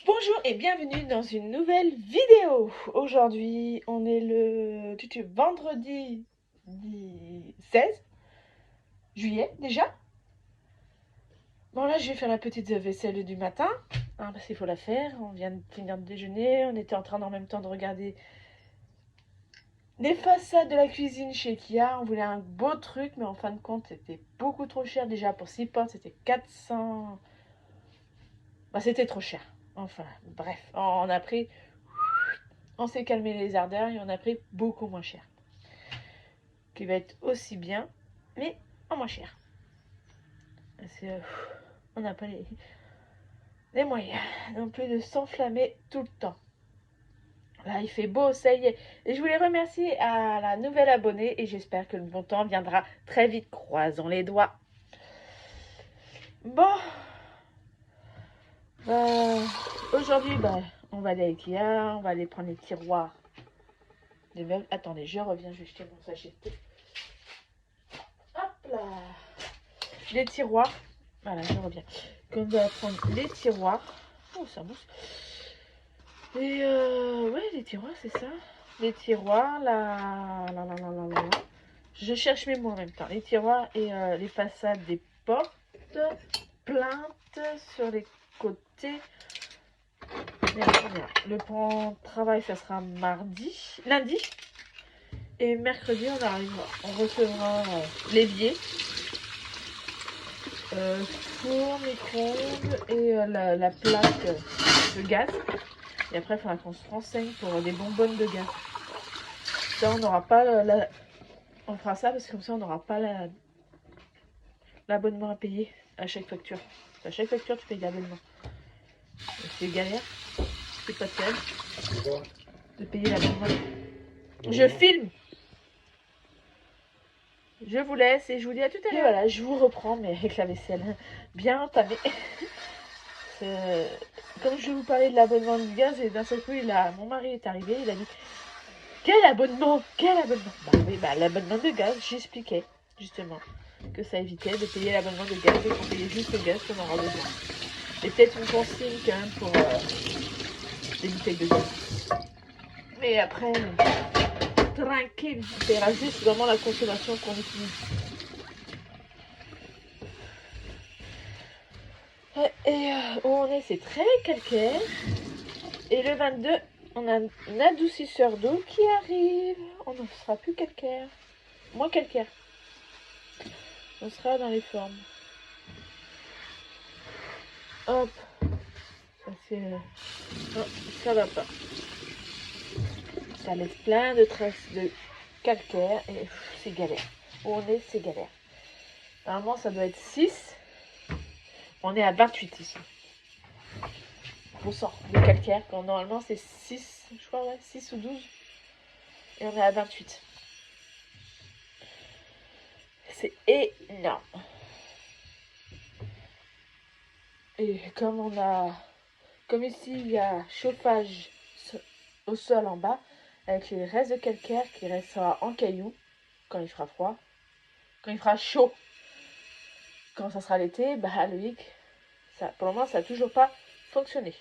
Bonjour et bienvenue dans une nouvelle vidéo. Aujourd'hui, on est le vendredi 16 juillet déjà. Bon là, je vais faire la petite vaisselle du matin, parce qu'il faut la faire. On vient de finir de déjeuner, on était en train en même temps de regarder les façades de la cuisine chez Ikea. On voulait un beau truc, mais en fin de compte, c'était beaucoup trop cher. Déjà pour 6 portes, c'était 400... c'était trop cher. Enfin, bref, on a pris... On s'est calmé les ardeurs et on a pris beaucoup moins cher. Qui va être aussi bien, mais en moins cher. Parce que on n'a pas les moyens non plus de s'enflammer tout le temps. Là, il fait beau, ça y est. Et je voulais remercier à la nouvelle abonnée et j'espère que le bon temps viendra très vite. Croisons les doigts. Bon. Aujourd'hui, on va aller à Ikea, on va aller prendre les tiroirs des meubles. Attendez, je reviens, je vais jeter mon sachet de thé. Hop là. Les tiroirs. Voilà, je reviens. On va prendre les tiroirs. Oh, ça mousse. Et ouais, les tiroirs, c'est ça. Les tiroirs, là. Je cherche mes mots en même temps. Les tiroirs et les façades des portes. Plaintes sur les côtés. Le travail, ça sera lundi. Et mercredi, on recevra l'évier. Four, micro-ondes et la plaque de gaz. Et après, il faudra qu'on se renseigne pour des bonbonnes de gaz. Ça, on n'aura pas on fera ça parce que comme ça, on n'aura pas l'abonnement à payer à chaque facture. À chaque facture, tu payes l'abonnement. C'est galère. C'est pas terrible de payer l'abonnement. Je filme. Je vous laisse et je vous dis à tout à l'heure. Et voilà, je vous reprends, mais avec la vaisselle bien entamée. Comme je vous parlais de l'abonnement de gaz, et d'un seul coup, mon mari est arrivé, il a dit quel abonnement? Oui, l'abonnement de gaz, j'expliquais justement que ça évitait de payer l'abonnement de gaz et qu'on payait juste le gaz qu'on aura besoin. Et peut-être une consigne quand même pour les bouteilles de gaz. Mais après, tranquille, on paiera juste vraiment la consommation qu'on utilise. Et où on est, c'est très calcaire. Et le 22, on a un adoucisseur d'eau qui arrive. On ne sera plus calcaire. Moins calcaire. On sera dans les formes. Hop. Ça va pas. Ça laisse plein de traces de calcaire. Et c'est galère. Où on est, c'est galère. Normalement, ça doit être 6. On est à 28 ici. On sent le calcaire. Quand normalement, c'est 6. Je crois, ouais, 6 ou 12. Et on est à 28. C'est énorme. Et comme ici il y a chauffage au sol en bas, avec les restes de calcaire qui restera en cailloux quand il fera froid, quand il fera chaud, quand ça sera l'été, Loïc, pour le moment ça n'a toujours pas fonctionné.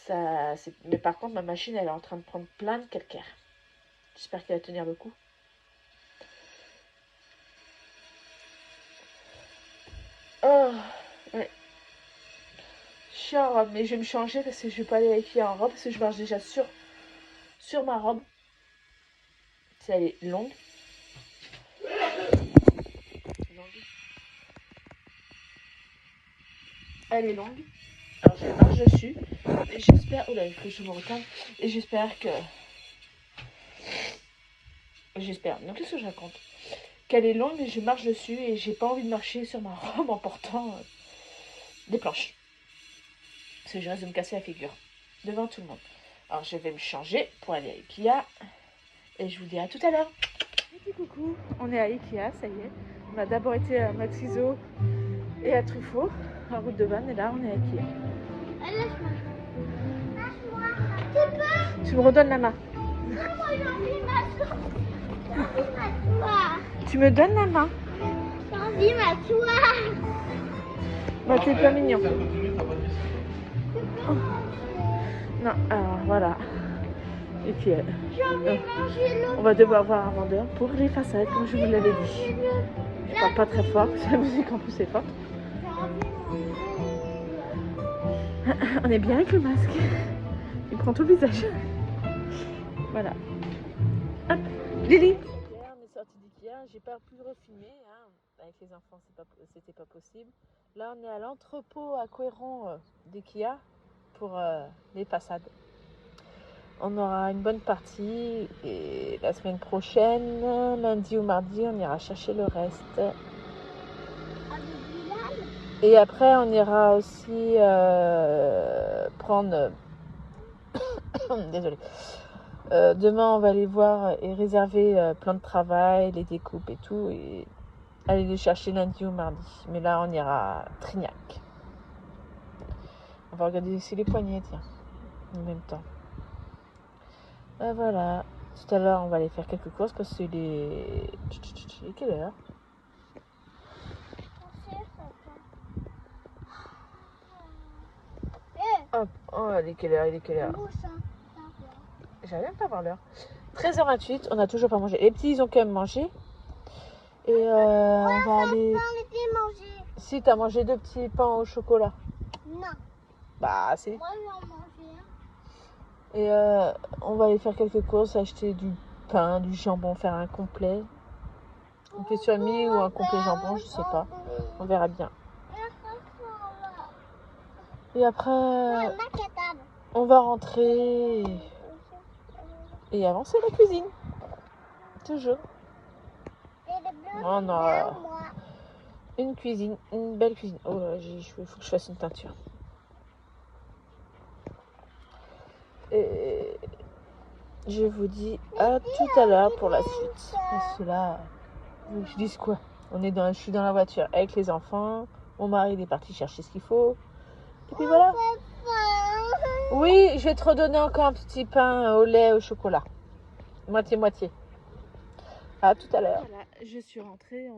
Mais par contre ma machine elle est en train de prendre plein de calcaire. J'espère qu'elle va tenir le coup. Oh, ouais. Je suis en robe, mais je vais me changer parce que je vais pas aller à Ikea en robe parce que je marche déjà sur ma robe. Elle est longue. Elle est longue. Alors je marche dessus. Et j'espère. Oula, il faut que je me retape. Et j'espère que. Donc qu'est-ce que je raconte? Qu'elle est longue et je marche dessus et j'ai pas envie de marcher sur ma robe en portant des planches. Parce que je risque de me casser la figure. Devant tout le monde. Alors je vais me changer pour aller à Ikea. Et je vous dis à tout à l'heure. Et coucou, on est à Ikea, ça y est. On a d'abord été à Maxiso et à Truffaut, en route de Vannes, et là on est à Ikea. Lâche-moi. Tu me redonnes la main. Moi j'ai envie de m'asseoir. Tu me donnes la main. J'ai envie de m'asseoir. T'es pas mignon. Tu Voilà. Et puis, J'ai envie de manger le... on va devoir voir un vendeur pour les façades, comme je vous l'avais dit. Je parle pas très fort, parce que la musique en plus est forte. J'ai envie de manger... On est bien avec le masque. Il prend tout le visage. Voilà. Hop, Lily. Hier, on est sorti d'Ikea. J'ai pas pu refilmer. Hein. Avec les enfants, c'était pas possible. Là, on est à l'entrepôt à Couéron d'Ikea pour les façades. On aura une bonne partie et la semaine prochaine, lundi ou mardi, on ira chercher le reste. Avec Bilal. Et après, on ira aussi prendre... Désolée. Demain, on va aller voir et réserver plan de travail, les découpes et tout. Et aller les chercher lundi ou mardi. Mais là, on ira à Trignac. On va regarder aussi les poignets, tiens, en même temps. Voilà. Tout à l'heure, on va aller faire quelques courses parce qu'il est... Il est quelle heure? Hop, oh, il est quelle heure? Il est quelle heure? J'arrive même pas à voir l'heure. 13h28, on n'a toujours pas mangé. Les petits, ils ont quand même mangé. Et on va aller... Si, t'as mangé 2 petits pains au chocolat. Non. Bah, si. Moi, j'en mangeais un. Et on va aller faire quelques courses, acheter du pain, du jambon, faire un complet. On fait sur mi ou un complet jambon, je sais pas. On verra bien. Et après, on va rentrer et avancer la cuisine. Toujours. On a une cuisine, une belle cuisine. Oh là, il faut que je fasse une teinture. Et je vous dis à tout à l'heure pour la suite. Parce que là, je dis quoi? Je suis dans la voiture avec les enfants. Mon mari il est parti chercher ce qu'il faut. Et puis voilà. Oui, je vais te redonner encore un petit pain au lait au chocolat. Moitié-moitié. À tout à l'heure. Voilà, je suis rentrée.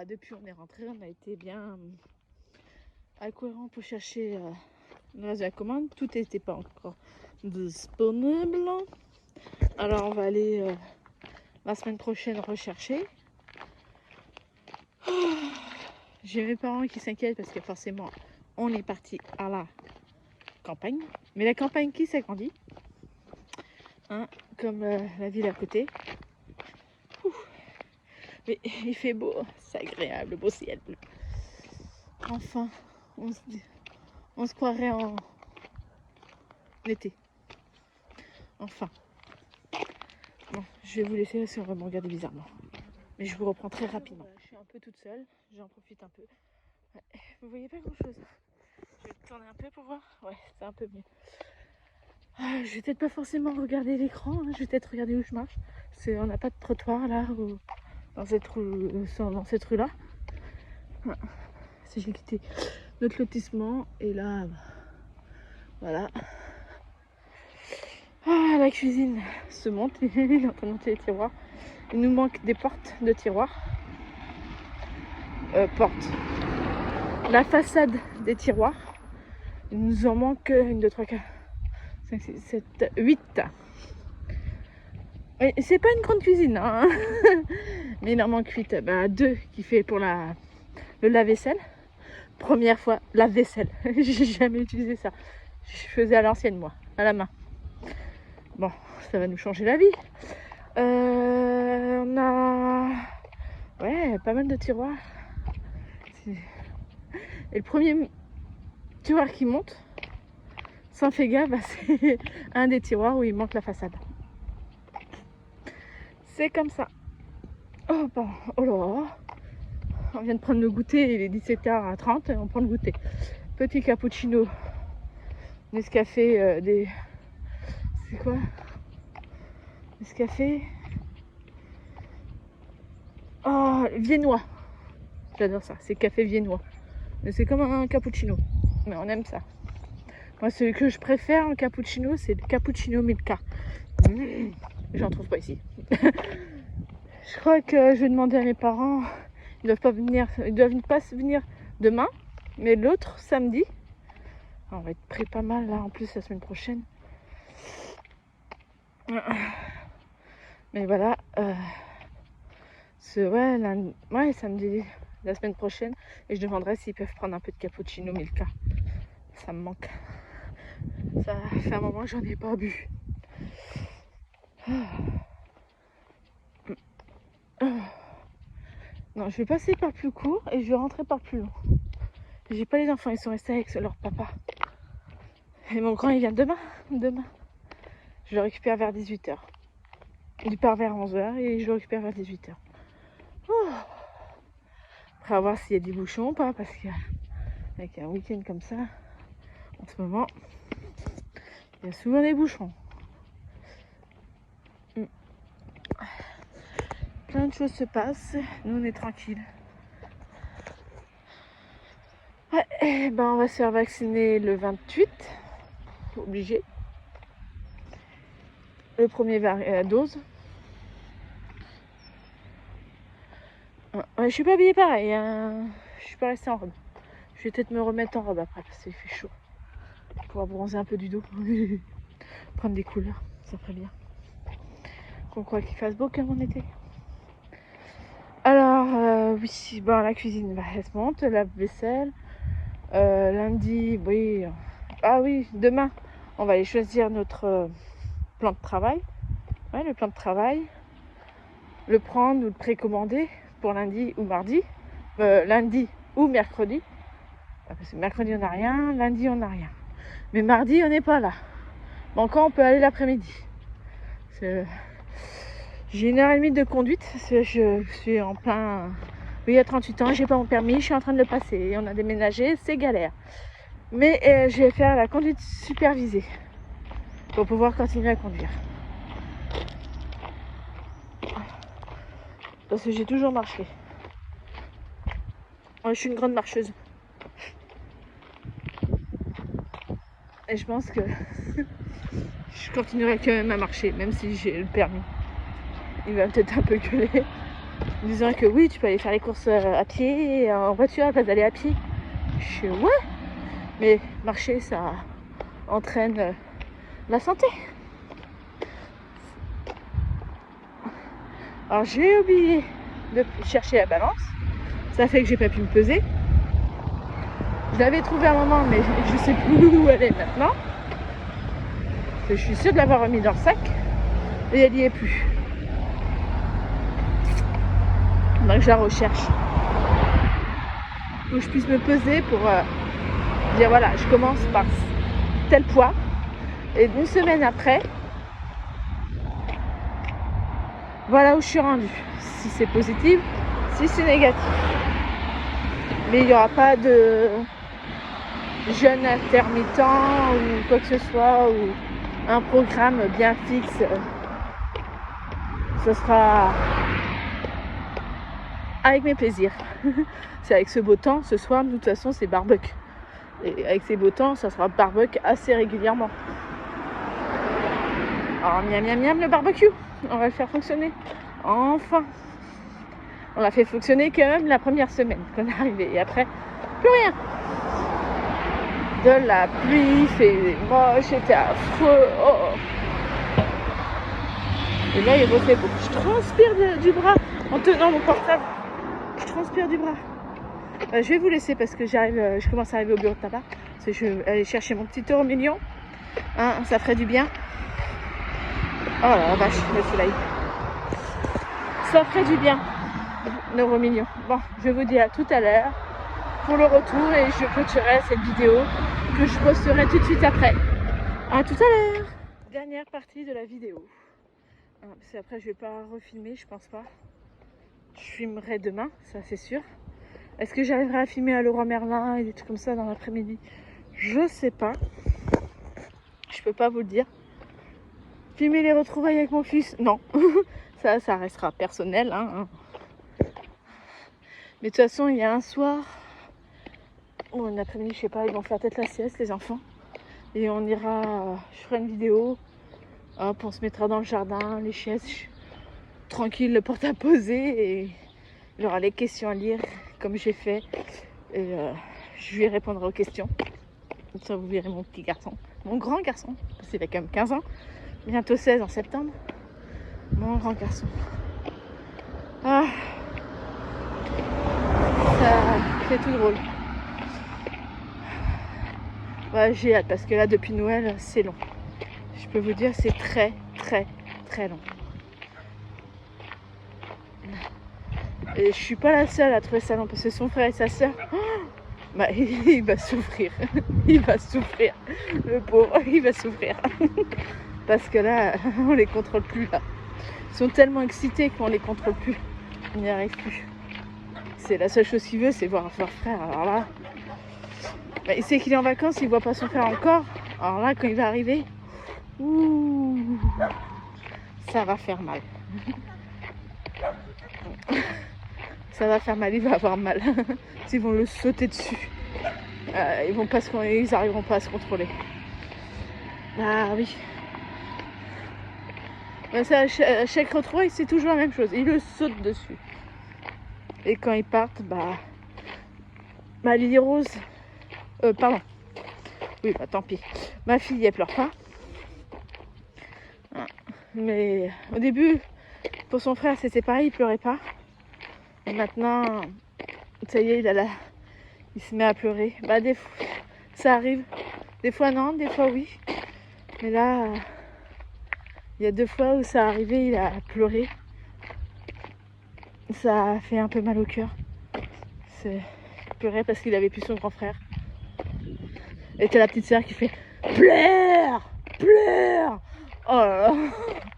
Depuis on est rentré, on a été bien à Couéron pour chercher le reste de la commande. Tout n'était pas encore disponible. Alors on va aller la semaine prochaine rechercher. J'ai mes parents qui s'inquiètent parce que forcément on est parti à la campagne. Mais la campagne qui s'agrandit, hein, comme la ville à côté. Mais il fait beau, c'est agréable, beau ciel bleu. Enfin, on se croirait en été. Enfin. Bon, je vais vous laisser si on va me regarder bizarrement. Mais je vous reprends très rapidement. Je suis un peu toute seule, j'en profite un peu. Ouais, vous voyez pas grand chose. Je vais tourner un peu pour voir. Ouais, c'est un peu mieux. Je vais peut-être pas forcément regarder l'écran, hein. Je vais peut-être regarder où je marche. On n'a pas de trottoir là, dans cette rue-là. Ouais. Si j'ai quitté notre lotissement, et là, voilà. Ah, la cuisine se monte, il est en train de monter les tiroirs. Il nous manque des portes de tiroirs. La façade des tiroirs. Il nous en manque 1, 2, 3, 4, 5, 6, 7, 8. Et c'est pas une grande cuisine, hein. Mais il en manque 8. 2 qui fait pour le lave-vaisselle. Première fois, lave-vaisselle. J'ai jamais utilisé ça. Je faisais à l'ancienne, moi, à la main. Bon, ça va nous changer la vie. On a... Ouais, pas mal de tiroirs. Et le premier tiroir qui monte, sans faire gaffe, c'est un des tiroirs où il manque la façade. C'est comme ça. Oh, bon, oh là. On vient de prendre le goûter, il est 17h30, on prend le goûter. Petit cappuccino, Nescafé, c'est quoi? Nescafé. Oh, viennois. J'adore ça, c'est café viennois. Mais c'est comme un cappuccino, mais on aime ça. Moi, celui que je préfère en cappuccino, c'est le cappuccino Milka. J'en trouve pas ici. Je crois que je vais demander à mes parents. Ils doivent pas venir demain, mais l'autre samedi. On va être pris pas mal là en plus la semaine prochaine. Mais voilà, samedi, la semaine prochaine, et je demanderai s'ils peuvent prendre un peu de cappuccino Milka. Ça me manque. Ça fait un moment que j'en ai pas bu. Non, je vais passer par plus court et je vais rentrer par plus long. J'ai pas les enfants, ils sont restés avec leur papa. Et mon grand, il vient demain. Je le récupère vers 18h. Il part vers 11h et je le récupère vers 18h. Après, à voir s'il y a des bouchons ou pas, parce qu'avec un week-end comme ça, en ce moment, il y a souvent des bouchons. Plein de choses se passent, nous on est tranquilles. Ouais, on va se faire vacciner le 28, obligé. Le premier dose. Ouais, je suis pas habillée pareil, hein. Je suis pas restée en robe. Je vais peut-être me remettre en robe après parce qu'il fait chaud. Pour pouvoir bronzer un peu du dos. Prendre des couleurs, ça ferait bien. Qu'on croit qu'il fasse beau comme en été. Alors, oui, la cuisine, elle se monte, la vaisselle. Lundi, oui. Ah oui, demain, on va aller choisir notre plan de travail. Ouais, le plan de travail. Le prendre ou le précommander pour lundi ou mardi. Lundi ou mercredi. Parce que mercredi, on n'a rien. Lundi, on n'a rien. Mais mardi, on n'est pas là. Mais encore, on peut aller l'après-midi. J'ai 1h30 de conduite. Je suis en plein... Oui, à 38 ans, j'ai pas mon permis. Je suis en train de le passer. On a déménagé, c'est galère. Mais je vais faire la conduite supervisée pour pouvoir continuer à conduire. Parce que j'ai toujours marché. Je suis une grande marcheuse. Et je pense que je continuerai quand même à marcher, même si j'ai le permis. Il va peut-être un peu gueuler, en disant que oui, tu peux aller faire les courses à pied, en voiture, à la place d'aller à pied. Je suis ouais, mais marcher, ça entraîne la santé. Alors j'ai oublié de chercher la balance. Ça fait que j'ai pas pu me peser. Je l'avais trouvée à un moment, mais je sais plus où elle est maintenant. Parce que je suis sûre de l'avoir remis dans le sac. Et elle y est plus. Donc je la recherche. Où je puisse me peser pour dire voilà, je commence par tel poids. Et une semaine après, voilà où je suis rendue. Si c'est positif, si c'est négatif. Mais il n'y aura pas de jeûne intermittent ou quoi que ce soit, ou un programme bien fixe. Ce sera avec mes plaisirs. C'est avec ce beau temps, ce soir, de toute façon, c'est barbecue. Et avec ces beaux temps, ça sera barbecue assez régulièrement. Alors, miam miam miam, le barbecue, on va le faire fonctionner. Enfin, on l'a fait fonctionner quand même la première semaine qu'on est arrivé. Et après, plus rien. De la pluie, c'est moche, c'était affreux. Oh. Et là, il refait beau. Je transpire du bras en tenant mon portable. Je transpire du bras. Je vais vous laisser parce que je commence à arriver au bureau de tabac. Parce que je vais aller chercher mon petit euro million. Hein, ça ferait du bien. Oh la vache, le soleil. Ça ferait du bien, l'euro million. Bon, je vous dis à tout à l'heure pour le retour et je clôturerai cette vidéo que je posterai tout de suite après. À tout à l'heure. Dernière partie de la vidéo. Parce qu'après, je vais pas refilmer, je pense pas. Je filmerai demain, ça c'est sûr. Est-ce que j'arriverai à filmer à Leroy Merlin et des trucs comme ça dans l'après-midi? Je sais pas. Je peux pas vous le dire. Filmer les retrouvailles avec mon fils? Non. ça restera personnel. Hein. Mais de toute façon, il y a un soir, ou un après-midi, je sais pas, ils vont faire peut-être la sieste, les enfants. Et on ira, je ferai une vidéo. Hop, on se mettra dans le jardin, les chaises, tranquille, le porte à poser. Et il y aura les questions à lire, comme j'ai fait. Et je lui répondrai aux questions. Comme ça, vous verrez mon petit garçon. Mon grand garçon, parce qu'il a quand même 15 ans. bientôt 16 en septembre. Mon grand garçon. Ah, c'est tout drôle. Ouais, j'ai hâte parce que là, depuis Noël, c'est long. Je peux vous dire, c'est très, très, très long. Et je suis pas la seule à trouver ça long parce que son frère et sa soeur, bah, il va souffrir. Il va souffrir. Le pauvre, il va souffrir. Parce que là, on les contrôle plus là. Ils sont tellement excités qu'on les contrôle plus. On n'y arrive plus. C'est la seule chose qu'il veut, c'est voir leur frère. Alors là, bah, il sait qu'il est en vacances, il voit pas son frère encore. Alors là, quand il va arriver, ouh, ça va faire mal. Ça va faire mal, il va avoir mal. Ils vont le sauter dessus. Ils arriveront pas à se contrôler. Ah oui. Mais ça, à chaque retrouvaille, c'est toujours la même chose. Ils le sautent dessus. Et quand ils partent, Lily Rose, pardon. Oui, tant pis. Ma fille, elle pleure pas. Mais au début, pour son frère, c'était pareil, il pleurait pas. Et maintenant, ça y est, il se met à pleurer. Des fois, ça arrive. Des fois non, des fois oui. Mais là, il y a 2 fois où ça arrivait, il a pleuré. Ça a fait un peu mal au cœur. Il pleurait parce qu'il avait plus son grand frère. Et t'as la petite sœur qui fait « Pleure, pleure !» Oh là là,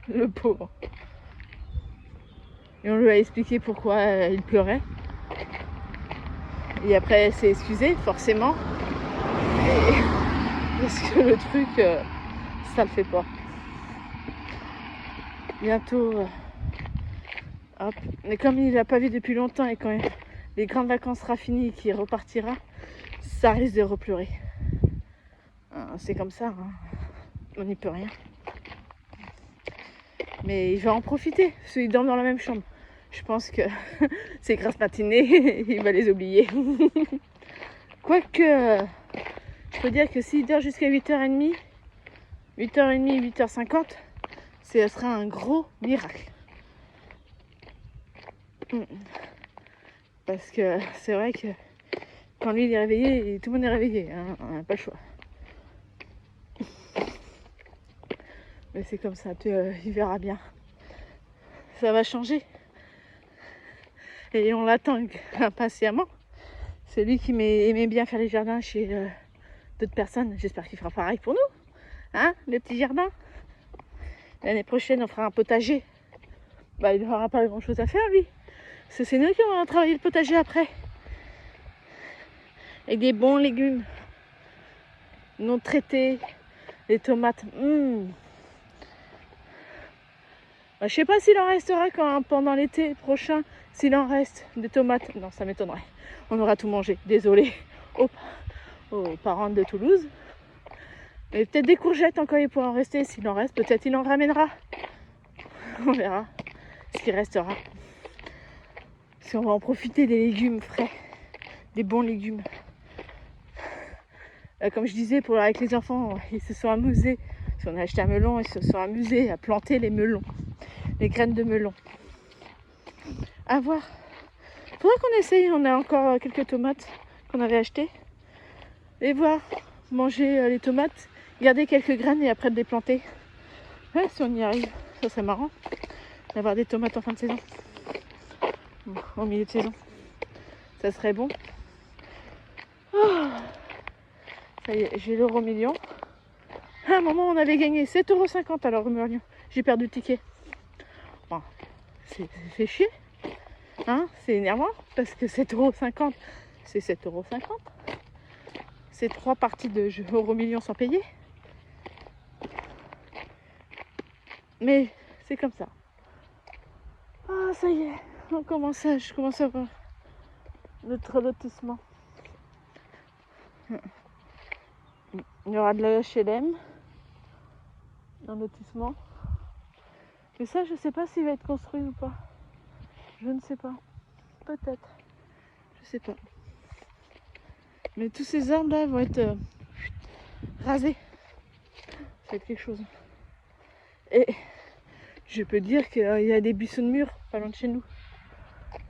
le pauvre. Et on lui a expliqué pourquoi il pleurait. Et après, elle s'est excusée, forcément. Parce que le truc, ça le fait pas. Bientôt, hop. Mais comme il l'a pas vu depuis longtemps et quand les grandes vacances sera finies et qu'il repartira, ça risque de repleurer. C'est comme ça, hein. On n'y peut rien. Mais il va en profiter, parce qu'il dort dans la même chambre. Je pense que ces grasses matinées, il va les oublier. Quoique, je peux dire que s'il dort jusqu'à 8h30, 8h50, ce sera un gros miracle. Parce que c'est vrai que quand lui il est réveillé, tout le monde est réveillé, hein, on n'a pas le choix. Mais c'est comme ça, il verra bien. Ça va changer. Et on l'attend impatiemment. C'est lui qui aimait bien faire les jardins chez d'autres personnes. J'espère qu'il fera pareil pour nous. Hein, le petit jardin. L'année prochaine, on fera un potager. Il n'aura pas grand chose à faire, lui. Parce que c'est nous qui allons travailler le potager après. Avec des bons légumes. Non traités. Les tomates. Je sais pas s'il en restera pendant l'été prochain. S'il en reste des tomates. Non, ça m'étonnerait. On aura tout mangé. Désolé aux parents de Toulouse. Mais peut-être des courgettes encore, il pourra en rester. S'il en reste, peut-être il en ramènera. On verra ce qui restera. Si on va en profiter des légumes frais. Des bons légumes. Comme je disais, avec les enfants, ils se sont amusés. Si on a acheté un melon, ils se sont amusés à planter les melons. Les graines de melon. À voir. Faudrait qu'on essaye. On a encore quelques tomates qu'on avait achetées. Et voir. Manger les tomates. Garder quelques graines et après les planter. Ouais, si on y arrive. Ça serait marrant. D'avoir des tomates en fin de saison. Au milieu de saison. Ça serait bon. Oh. Ça y est, j'ai l'euro million. À un moment, on avait gagné 7,50€ à l'euro million. J'ai perdu le ticket. Bon, c'est fait chier. Hein, c'est énervant parce que 7,50€, c'est 7,50€. C'est 3 parties de jeu euro million sans payer. Mais c'est comme ça. Ah, ça y est, je commence à voir notre lotissement. Il y aura de la HLM dans le lotissement. Mais ça, je sais pas s'il va être construit ou pas. Je ne sais pas. Peut-être. Je sais pas. Mais tous ces arbres là vont être rasés. Ça va être quelque chose. Et je peux dire qu'il y a des buissons de mûres pas loin de chez nous.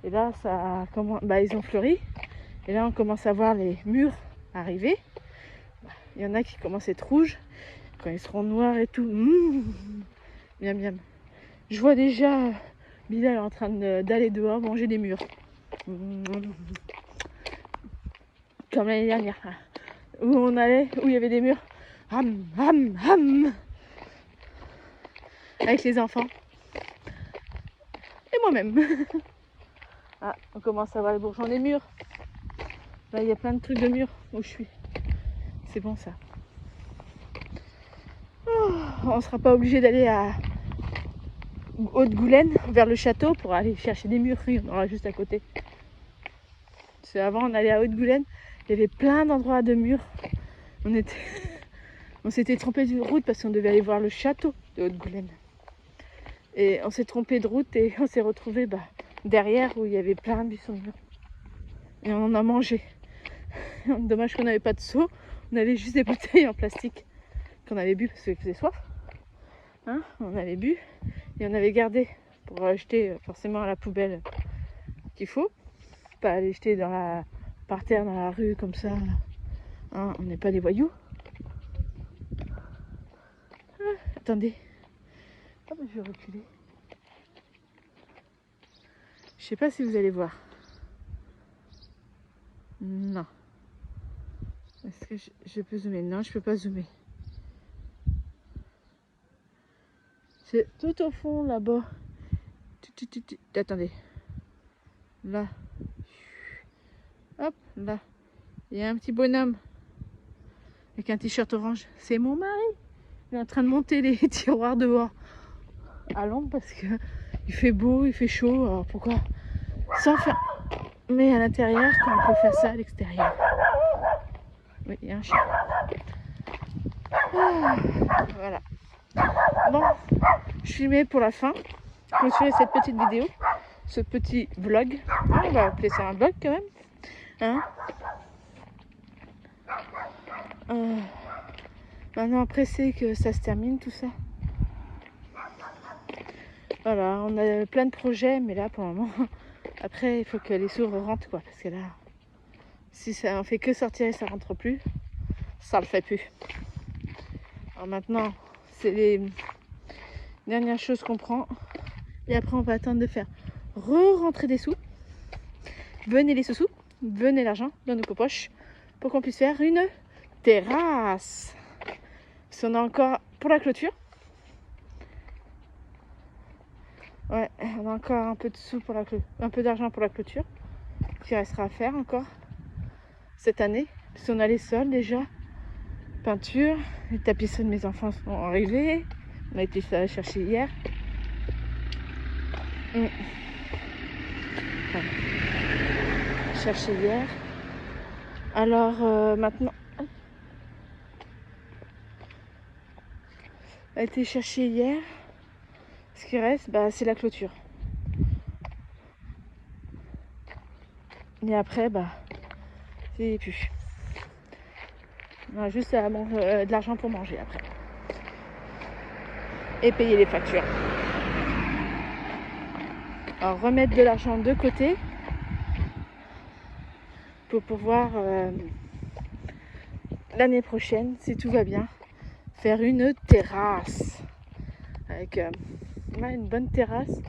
Et là, ça commence, ils ont fleuri. Et là, on commence à voir les mûres arriver. Il y en a qui commencent à être rouges. Quand ils seront noirs et tout. Miam miam. Je vois déjà Bilal en train d'aller dehors manger des mûres. Comme l'année dernière. Où on allait, où il y avait des mûres. Ham, ham, ham. Avec les enfants. Et moi-même. Ah, on commence à voir les bourgeons des mûres. Là, il y a plein de trucs de mûres où je suis. C'est bon ça. Oh, on ne sera pas obligé d'aller à Haute-Goulaine, vers le château, pour aller chercher des mûres. Il y en aura juste à côté. Parce qu'avant, on allait à Haute-Goulaine. Il y avait plein d'endroits de mûres. On s'était trompé de route parce qu'on devait aller voir le château de Haute-Goulaine. Et on s'est trompé de route et on s'est retrouvé derrière où il y avait plein de buissons de mûres. Et on en a mangé. Dommage qu'on n'avait pas de seau. On avait juste des bouteilles en plastique qu'on avait bu parce qu'il faisait soif. Hein, on avait bu et on avait gardé pour jeter forcément à la poubelle qu'il faut. Pas aller jeter par terre dans la rue comme ça. Hein, on n'est pas des voyous. Ah, attendez. Ah, je vais reculer. Je sais pas si vous allez voir. Non. Est-ce que je peux zoomer? Non, je peux pas zoomer. C'est tout au fond là-bas. Attendez. Là. Hop, là. Il y a un petit bonhomme avec un t-shirt orange. C'est mon mari. Il est en train de monter les tiroirs dehors à l'ombre parce que il fait beau, il fait chaud. Alors pourquoi s'enfermer à l'intérieur quand on peut faire ça à l'extérieur? Oui, il y a un chat. Ah, voilà. Bon, je filmais pour la fin. Clôturer cette petite vidéo, ce petit vlog. On va appeler ça un vlog quand même. Hein, maintenant, pressé que ça se termine tout ça. Voilà, on a plein de projets, mais là pour le moment, après il faut que les sous rentrent quoi, parce que là, si ça on fait que sortir et ça rentre plus, ça le fait plus. Alors maintenant, c'est les dernières choses qu'on prend, et après on va attendre de faire re-rentrer des sous. Venez les sous-sous, venez l'argent dans nos poches, pour qu'on puisse faire une terrasse. Parce qu'on a encore pour la clôture. Ouais, on a encore un peu de sous pour un peu d'argent pour la clôture, qui restera à faire encore cette année. Parce qu'on a les sols déjà, peinture, les tapisseries de mes enfants sont arrivés. On a été chercher hier. Voilà. Chercher hier. Alors maintenant, on a été chercher hier. Ce qui reste, c'est la clôture. Et après, c'est plus. On a juste de l'argent pour manger après. Et payer les factures. Alors remettre de l'argent de côté pour pouvoir l'année prochaine, si tout va bien, faire une terrasse. Avec une bonne terrasse,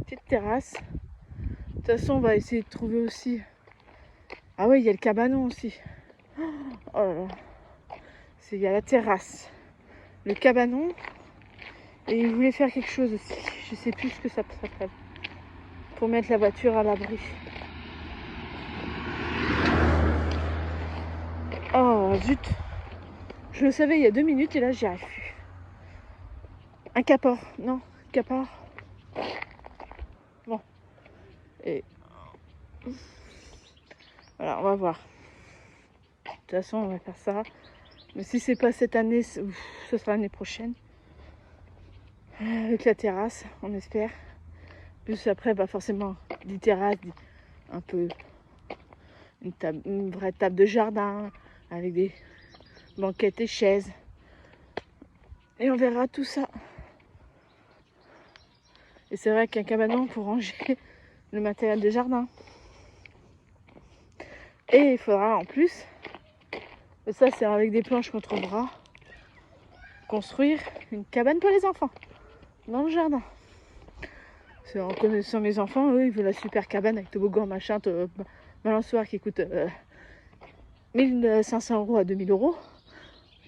petite terrasse. De toute façon, on va essayer de trouver aussi. Ah oui, il y a le cabanon aussi. Oh là là. Il y a la terrasse, le cabanon. Et il voulait faire quelque chose aussi. Je sais plus ce que ça s'appelle. Pour mettre la voiture à l'abri. Oh zut. Je le savais il y a 2 minutes et là j'y arrive plus. Un capot. Non, capot. Bon. Et voilà, on va voir. De toute façon, on va faire ça. Mais si c'est pas cette année, ce sera l'année prochaine. Avec la terrasse, on espère. Plus après, forcément, des terrasses, un peu une vraie table de jardin, avec des banquettes et chaises. Et on verra tout ça Et c'est vrai qu'un cabanon pour ranger le matériel de jardin. Et il faudra en plus, et ça c'est avec des planches qu'on trouvera, construire une cabane pour les enfants dans le jardin. C'est en connaissant mes enfants, eux ils veulent la super cabane avec toboggan machin, balançoire qui coûte 1500 € à 2000 €.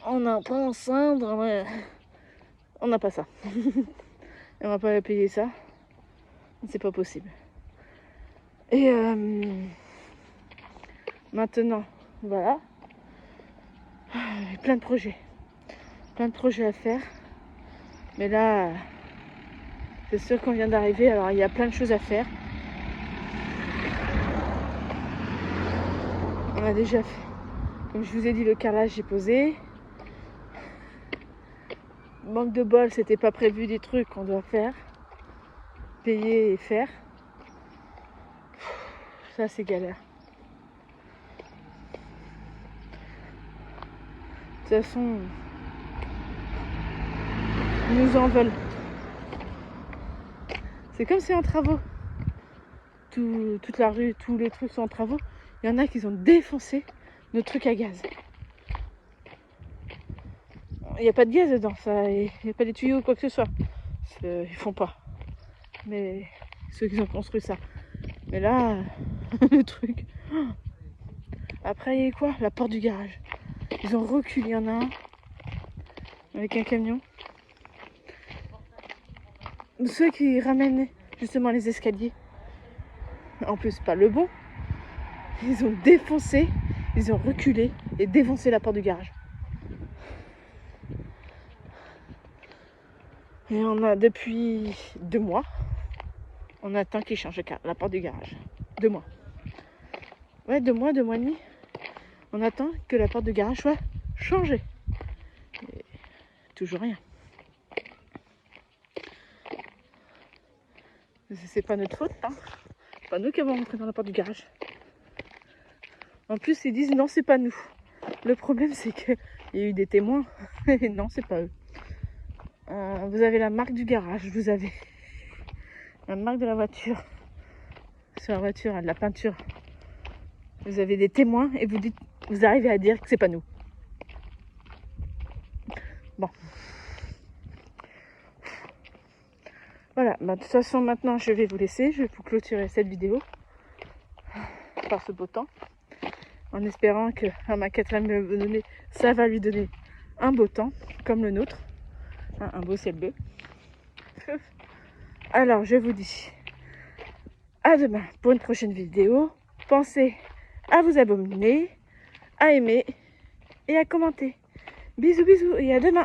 On n'a pas un cendre, on n'a pas ça. Et on va pas payer ça, c'est pas possible. Et maintenant, voilà, plein de projets à faire. Mais là, c'est sûr qu'on vient d'arriver, alors il y a plein de choses à faire. On a déjà fait, comme je vous ai dit, le carrelage j'ai posé. Manque de bol, c'était pas prévu des trucs qu'on doit faire, payer et faire. Ça c'est galère. De toute façon, ils nous en veulent. C'est comme si en travaux, toute la rue, tous les trucs sont en travaux. Il y en a qui ont défoncé nos trucs à gaz. Il n'y a pas de gaz dedans, ça. Il n'y a pas des tuyaux ou quoi que ce soit. Ils font pas. Mais ceux qui ont construit ça. Mais là, le truc. Après, il y a quoi? La porte du garage. Ils ont reculé, il y en a un avec un camion. Ceux qui ramènent justement les escaliers. En plus, pas le bon. Ils ont défoncé, ils ont reculé et défoncé la porte du garage. Et on a depuis 2 mois, on attend qu'ils changent la porte du garage. 2 mois. Ouais, 2 mois, 2 mois et demi. On attend que la porte du garage soit changée. Et toujours rien. C'est pas notre faute, hein. C'est pas nous qui avons rentré dans la porte du garage. En plus, ils disent non, c'est pas nous. Le problème, c'est qu'il y a eu des témoins. Et non, c'est pas eux. Vous avez la marque du garage, vous avez la marque de la voiture. Sur la voiture, de la peinture. Vous avez des témoins et vous arrivez à dire que c'est pas nous. Bon. Voilà, de toute façon maintenant je vais vous laisser, je vais vous clôturer cette vidéo par ce beau temps, en espérant que à ma 4e abonnée, ça va lui donner un beau temps, comme le nôtre, un beau ciel bleu. Alors je vous dis à demain pour une prochaine vidéo. Pensez à vous abonner, à aimer et à commenter. Bisous bisous et à demain.